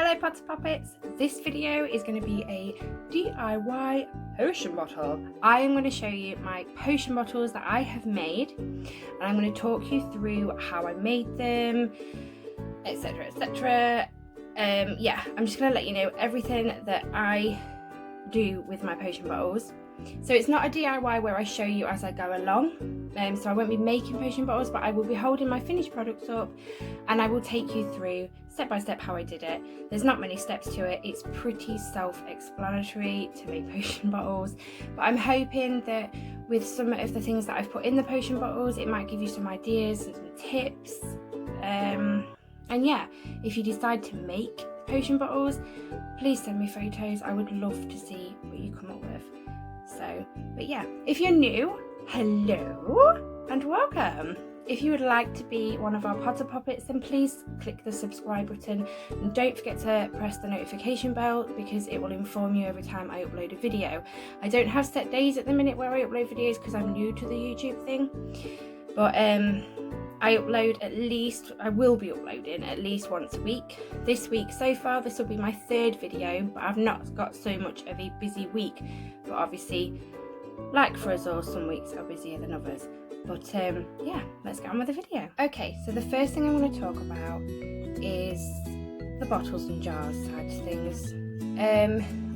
Hello Pots Poppets, this video is going to be a DIY potion bottle. I am going to show you my potion bottles that I have made and I'm going to talk you through how I made them, etc, etc. Yeah, I'm just going to let you know everything that I do with my potion bottles. So it's not a DIY where I show you as I go along, so I won't be making potion bottles, but I will be holding my finished products up and I will take you through step by step how I did it. There's not many steps to it, it's pretty self-explanatory to make potion bottles, but I'm hoping that with some of the things that I've put in the potion bottles it might give you some ideas and some tips. And yeah, if you decide to make potion bottles, please send me photos. I would love to see what you come up with. So, but yeah, if you're new, hello and welcome. If you would like to be one of our Potter Poppets, then please click the subscribe button and don't forget to press the notification bell because it will inform you every time I upload a video. I don't have set days at the minute where I upload videos because I'm new to the YouTube thing, but I will be uploading at least once a week. This week so far, this will be my third video, but I've not got so much of a busy week. But obviously, like for us all, some weeks are busier than others. But yeah, let's get on with the video. Okay, so the first thing I want to talk about is the bottles and jars side of things.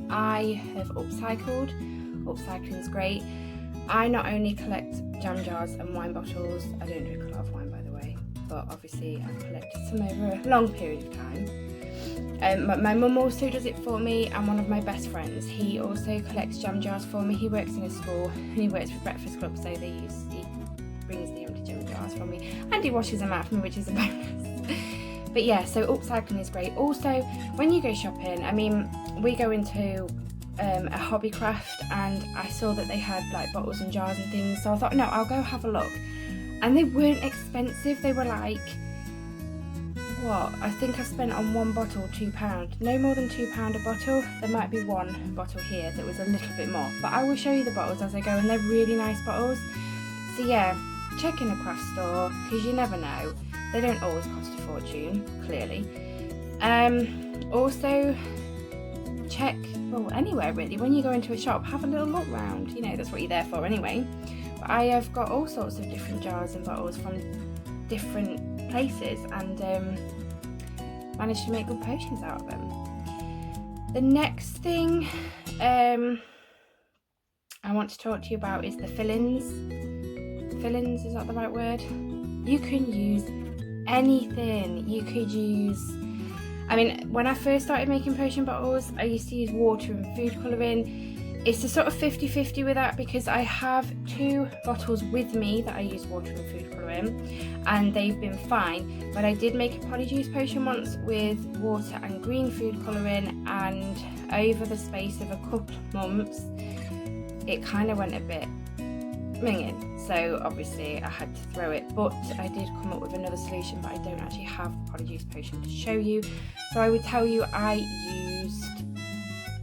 I have upcycled. Upcycling's great. I not only collect jam jars and wine bottles, I don't drink a lot of wine by the way, but obviously I've collected some over a long period of time. My mum also does it for me, and one of my best friends, he also collects jam jars for me. He works in a school and he works for Breakfast Club, so he brings the empty jam jars for me and he washes them out for me, which is a bonus. But yeah, so upcycling is great. Also, when you go shopping, I mean, we go into a hobby craft and I saw that they had like bottles and jars and things, so I thought, no, I'll go have a look. And they weren't expensive. They were like, what, I think I spent on one bottle £2, no more than £2 a bottle. There might be one bottle here that was a little bit more, but I will show you the bottles as I go, and they're really nice bottles. So yeah, check in a craft store because you never know, they don't always cost a fortune, clearly. Also check, well, anywhere really, when you go into a shop, have a little look round, you know, that's what you're there for anyway. But I have got all sorts of different jars and bottles from different places and managed to make good potions out of them. The next thing I want to talk to you about is the fill-ins. Fill-ins, is that the right word? You can use anything. You could use, I mean, when I first started making potion bottles, I used to use water and food colouring. It's a sort of 50-50 with that because I have 2 bottles with me that I use water and food colouring and they've been fine. But I did make a polyjuice potion once with water and green food colouring, and over the space of a couple of months, it kind of went a bit minging. So obviously I had to throw it, but I did come up with another solution, but I don't actually have a polyjuice potion to show you. So I would tell you I used,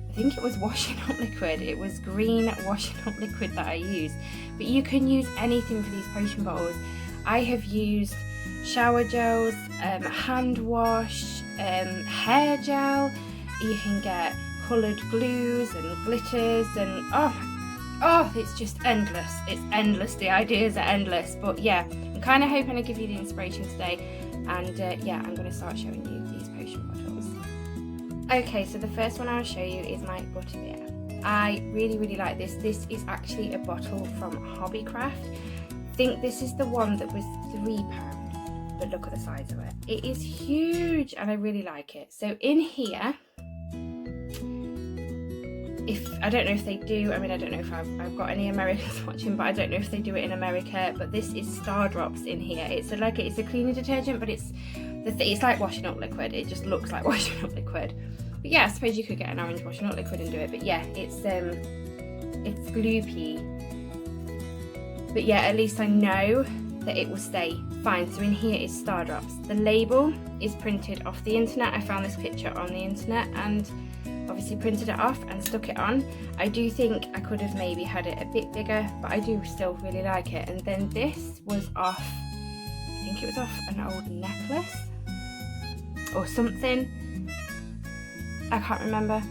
I think it was washing up liquid. It was green washing up liquid that I used. But you can use anything for these potion bottles. I have used shower gels, hand wash, hair gel. You can get coloured glues and glitters and oh, it's just endless. It's endless. The ideas are endless. But yeah, I'm kind of hoping to give you the inspiration today. And yeah, I'm going to start showing you these potion bottles. Okay, so the first one I'll show you is my butterbeer. I really like this. This is actually a bottle from Hobbycraft. I think this is the one that was £3, but look at the size of it. It is huge and I really like it. So in here, I don't know if they do, I mean, I don't know if I've got any Americans watching, but I don't know if they do it in America, but this is Star Drops in here. It's a cleaning detergent, but it's like washing up liquid. It just looks like washing up liquid. But yeah, I suppose you could get an orange washing up liquid and do it, but yeah, it's gloopy. But yeah, at least I know that it will stay fine. So in here is Star Drops. The label is printed off the internet. I found this picture on the internet and obviously printed it off and stuck it on. I do think I could have maybe had it a bit bigger, but I do still really like it. And then this was off, I think it was off an old necklace or something. I can't remember.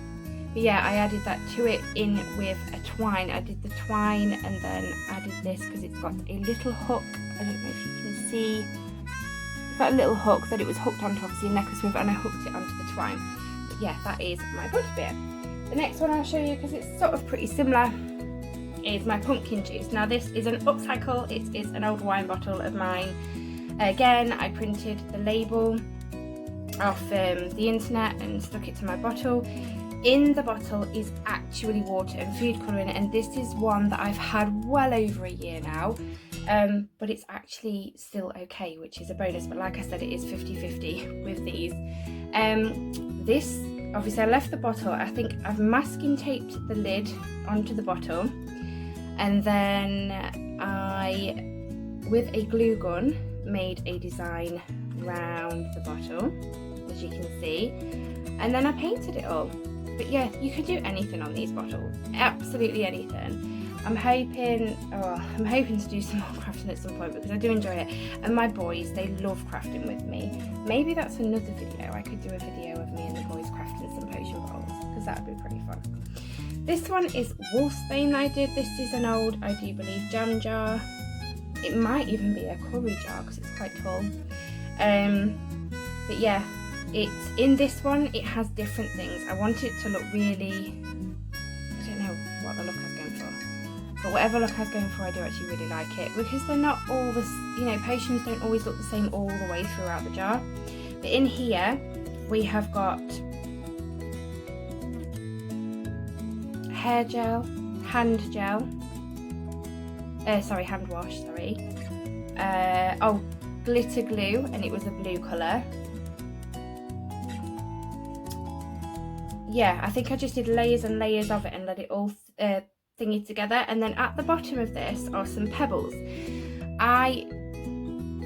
But yeah, I added that to it in with a twine. I did the twine and then added this because it's got a little hook. I don't know if you can see. It's got a little hook that it was hooked onto, obviously a necklace with, and I hooked it onto the twine. But yeah, that is my butterbeer. The next one I'll show you, because it's sort of pretty similar, is my pumpkin juice. Now this is an upcycle. It is an old wine bottle of mine. Again, I printed the label off the internet and stuck it to my bottle. In the bottle is actually water and food colouring, and this is one that I've had well over a year now, but it's actually still okay, which is a bonus. But like I said, it is 50-50 with these. This, obviously I left the bottle. I think I've masking taped the lid onto the bottle, and then I, with a glue gun, made a design round the bottle, as you can see, and then I painted it all. But yeah, you could do anything on these bottles, absolutely anything. I'm hoping to do some more crafting at some point, because I do enjoy it, and my boys, they love crafting with me. Maybe that's another video. I could do a video of me and the boys crafting some potion bottles, because that would be pretty fun. This one is Wolfsbane I did. This is an old, I do believe, jam jar. It might even be a curry jar because it's quite tall. But yeah, it's in this one, it has different things. I want it to look really, I don't know what the look I was going for, but whatever look I was going for, I do actually really like it, because they're not all this, you know, potions don't always look the same all the way throughout the jar. But in here we have got hair gel, hand wash, glitter glue, and it was a blue colour. Yeah, I think I just did layers and layers of it and let it all thingy together. And then at the bottom of this are some pebbles. I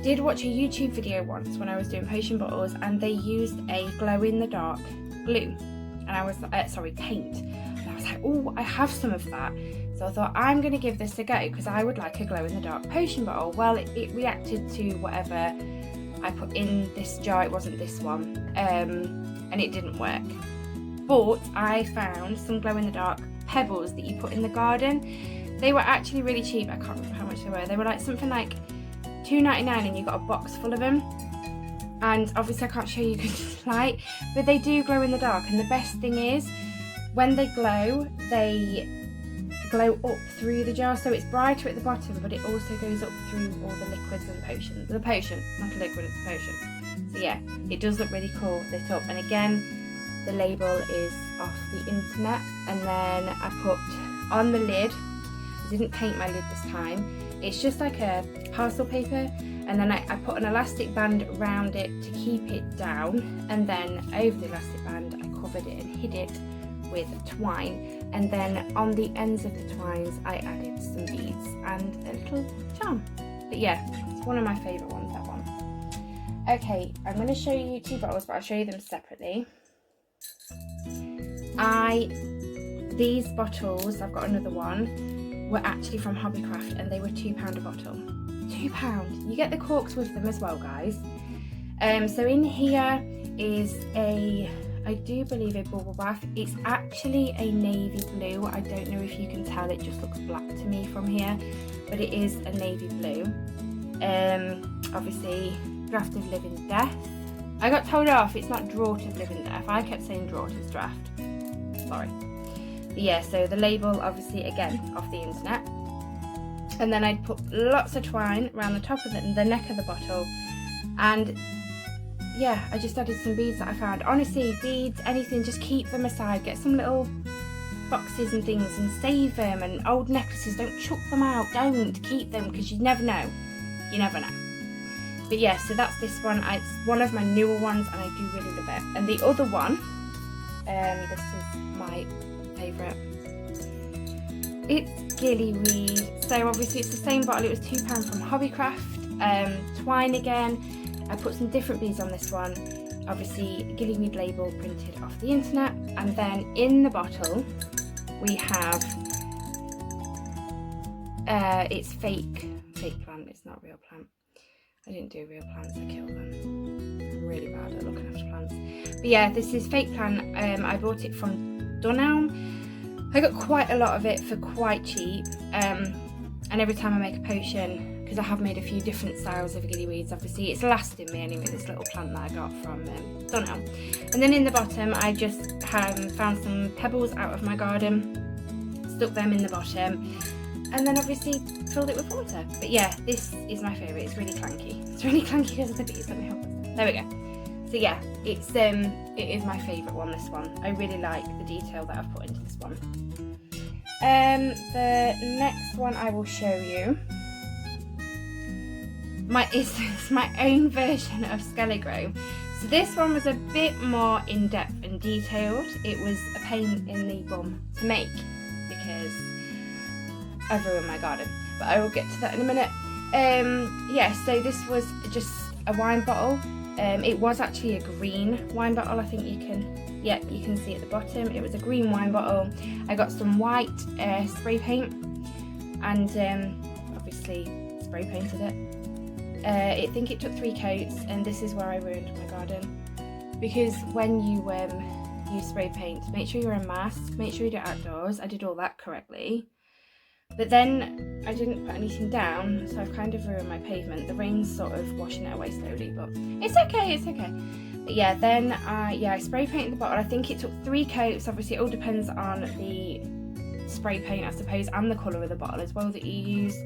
did watch a YouTube video once when I was doing potion bottles, and they used a glow-in-the-dark glue, and I was paint, and I was like, oh, I have some of that. So I thought, I'm going to give this a go, because I would like a glow-in-the-dark potion bottle. Well, it reacted to whatever I put in this jar. It wasn't this one, and it didn't work. But I found some glow-in-the-dark pebbles that you put in the garden. They were actually really cheap. I can't remember how much they were. They were like something like $2.99, and you got a box full of them. And obviously I can't show you because it's light, but they do glow in the dark. And the best thing is, when they glow up through the jar, so it's brighter at the bottom, but it also goes up through all the liquids and potions. The potion, not a liquid, it's a potion. So yeah, it does look really cool lit up. And again, the label is off the internet, and then I put on the lid, I didn't paint my lid this time, it's just like a parcel paper, and then I put an elastic band around it to keep it down, and then over the elastic band I covered it and hid it with twine, and then on the ends of the twines I added some beads and a little charm. But yeah, it's one of my favourite ones, that one. Okay, I'm going to show you two bottles, but I'll show you them separately. These bottles, I've got another one, were actually from Hobbycraft, and they were £2 a bottle. £2. You get the corks with them as well, guys. So in here is I do believe a bubble bath. It's actually a navy blue. I don't know if you can tell, it just looks black to me from here, but it is a navy blue. Obviously, Draft of Living Death. I got told off, it's not Draught of Living Death. I kept saying Draught, it's Draft. Sorry. But yeah, so the label, obviously, again, off the internet. And then I'd put lots of twine around the top of the neck of the bottle. And yeah, I just added some beads that I found. Honestly, beads, anything, just keep them aside. Get some little boxes and things and save them. And old necklaces, don't chuck them out. Don't keep them, because you never know. You never know. But yeah, so that's this one. It's one of my newer ones, and I do really love it. And the other one, this is my favourite. It's Gillyweed. So obviously it's the same bottle. It was £2 from Hobbycraft. Twine again. I put some different beads on this one. Obviously, Gillyweed label printed off the internet. And then in the bottle, we have, it's fake plant. It's not real plant. I didn't do real plants, I killed them. I'm really bad at looking after plants. But yeah, this is fake plant. I bought it from D.I.Y. I got quite a lot of it for quite cheap. And every time I make a potion, because I have made a few different styles of gillyweeds, obviously it's lasting me anyway, this little plant that I got from D.I.Y. And then in the bottom I just found some pebbles out of my garden, stuck them in the bottom, and then obviously filled it with water. But yeah, this is my favourite. It's really clanky. It's really clanky because of the bees. Let me help us. There we go. So yeah, it is my favourite one, this one. I really like the detail that I've put into this one. The next one I will show you is my own version of Skelligro. So this one was a bit more in-depth and detailed. It was a pain in the bum to make because I've ruined my garden, but I will get to that in a minute. Yeah, so this was just a wine bottle. It was actually a green wine bottle. I think you can see at the bottom. It was a green wine bottle. I got some white spray paint and obviously spray painted it. I think it took 3 coats, and this is where I ruined my garden, because when you use spray paint, make sure you're a mask, make sure you do it outdoors. I did all that correctly, but then I didn't put anything down, so I've kind of ruined my pavement. The rain's sort of washing it away slowly, but it's okay, it's okay. But yeah, then I spray painted the bottle. I think it took 3 coats. Obviously it all depends on the spray paint, I suppose, and the colour of the bottle as well that you use.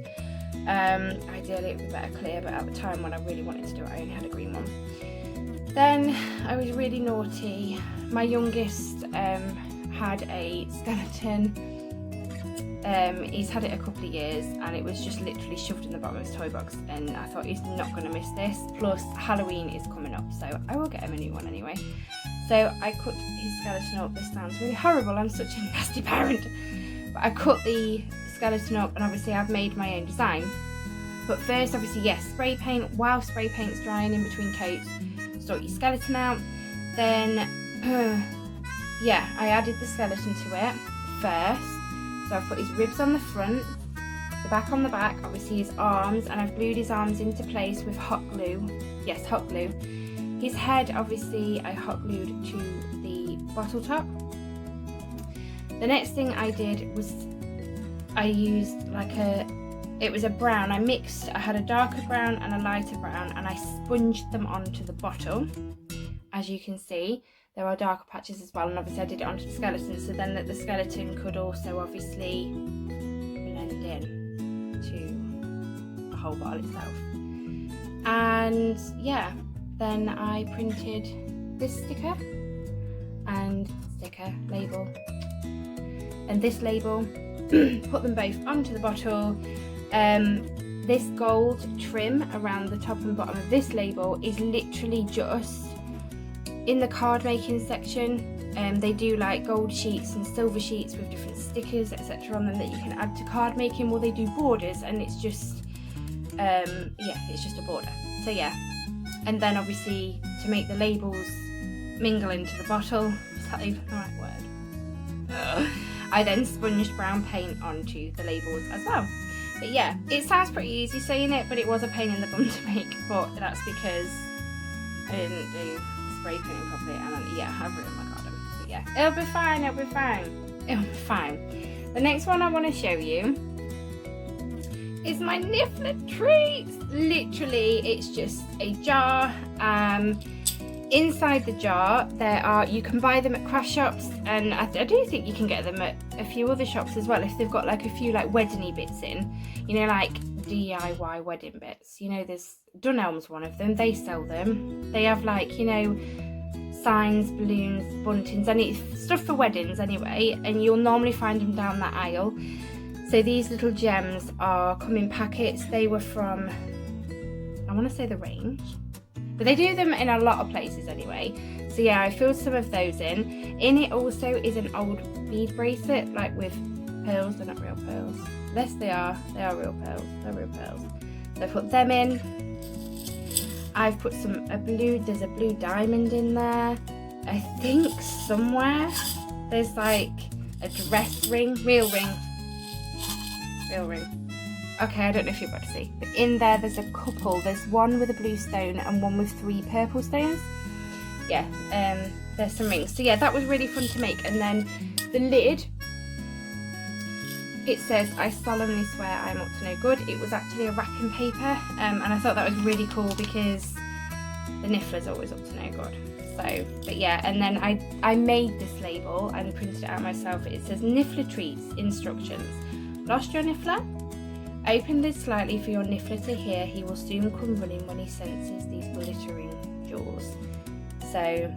Ideally it would be better clear, but at the time when I really wanted to do it, I only had a green one. Then I was really naughty. My youngest had a skeleton. He's had it a couple of years, and it was just literally shoved in the bottom of his toy box, and I thought he's not going to miss this. Plus Halloween is coming up, so I will get him a new one anyway. So I cut his skeleton up. This sounds really horrible, I'm such a nasty parent, but I cut the skeleton up, and obviously I've made my own design. But first, obviously, yes, spray paint. While spray paint's drying in between coats, sort your skeleton out. Then yeah, I added the skeleton to it first. So I've put his ribs on the front, the back on the back, obviously his arms, and I've glued his arms into place with hot glue. Yes, hot glue. His head, obviously, I hot glued to the bottle top. The next thing I did was I used it was a brown. I had a darker brown and a lighter brown, and I sponged them onto the bottle. As you can see, there are darker patches as well, and obviously I did it onto the skeleton, so then that the skeleton could also obviously blend in to the whole bottle itself. And yeah, then I printed this sticker and label and this label, put them both onto the bottle. This gold trim around the top and bottom of this label is literally just in the card making section. They do like gold sheets and silver sheets with different stickers, etc. on them that you can add to card making. Well, they do borders, and it's just it's just a border. So yeah, and then obviously to make the labels mingle into the bottle, is that even the right word? I then sponged brown paint onto the labels as well. But yeah, it sounds pretty easy saying it, but it was a pain in the bum to make. But that's because I didn't do spray painting properly, and yeah, I've ruined my garden. But yeah, it'll be fine, it'll be fine, it'll be fine. The next one I want to show you is my Niffler treats. Literally, it's just a jar. Inside the jar you can buy them at craft shops, and I do think you can get them at a few other shops as well if they've got like a few like wedding-y bits in, you know, like D.I.Y wedding bits. You know, there's Dunelm's one of them, they sell them. They have like, you know, signs, balloons, buntings, any stuff for weddings anyway, and you'll normally find them down that aisle. So these little gems come in packets. They were from, I want to say, the Range, but they do them in a lot of places anyway. So yeah, I filled some of those in. In it also is an old bead bracelet, like with pearls. They're not real pearls. Yes, they are real pearls. They're real pearls. So I put them in. I've put there's a blue diamond in there. I think somewhere there's like a dress ring, real ring. Okay, I don't know if you're about to see, but in there's a couple. There's one with a blue stone and one with 3 purple stones. yeah, there's some rings. So yeah, that was really fun to make. And then the lid, it says, "I solemnly swear I am up to no good." It was actually a wrapping paper, and I thought that was really cool because the niffler's always up to no good. So, but yeah, and then I made this label and printed it out myself. It says, "Niffler treats, instructions. Lost your niffler? Open lid slightly for your niffler to hear. He will soon come running when he senses these glittering jewels." So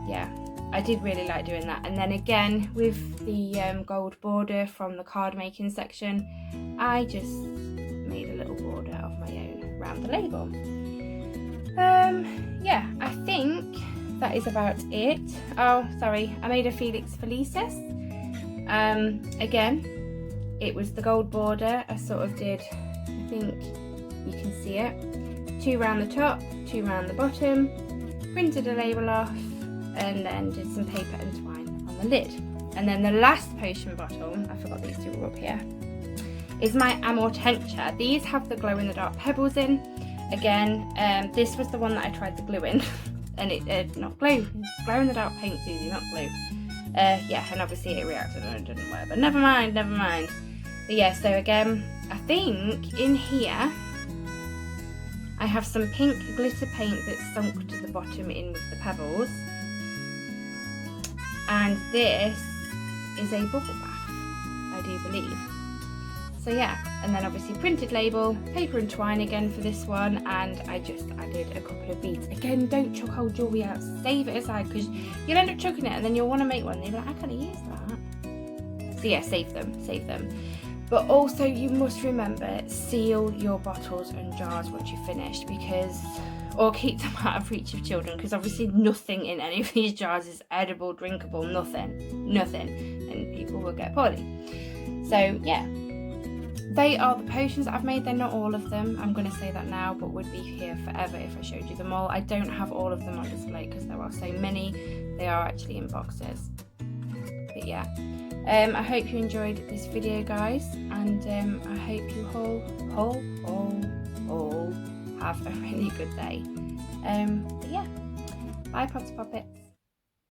yeah, I did really like doing that. And then again with the gold border from the card making section, I just made a little border of my own around the label. Yeah, I think that is about it. Oh, sorry, I made a Felix Felicis. Again, it was the gold border. I sort of did, I think you can see it, 2 round the top, 2 round the bottom, printed a label off, and then did some paper and twine on the lid. And then the last potion bottle, I forgot these 2 were up here, is my Amortentia. These have the glow in the dark pebbles in. Again, this was the one that I tried the glue in, and it not glue in the dark paint, Susie, not glue. Yeah, and obviously it reacted and it didn't work, but never mind. But yeah, so again, I think in here I have some pink glitter paint that's sunk to the bottom in with the pebbles, and this is a bubble bath, I do believe. So yeah, and then obviously printed label, paper and twine again for this one, and I just added a couple of beads. Again, don't chuck old jewellery out, save it aside, because you'll end up chucking it and then you'll want to make one and you'll be like, I could have used that. So yeah, save them. But also you must remember, seal your bottles and jars once you're finished, because, or keep them out of reach of children, because obviously nothing in any of these jars is edible, drinkable, nothing, and people will get poorly. So yeah. They are the potions that I've made. They're not all of them, I'm going to say that now, but would be here forever if I showed you them all. I don't have all of them on display because there are so many. They are actually in boxes. But yeah, I hope you enjoyed this video, guys, and I hope you all have a really good day. But yeah, bye, Potter Poppets.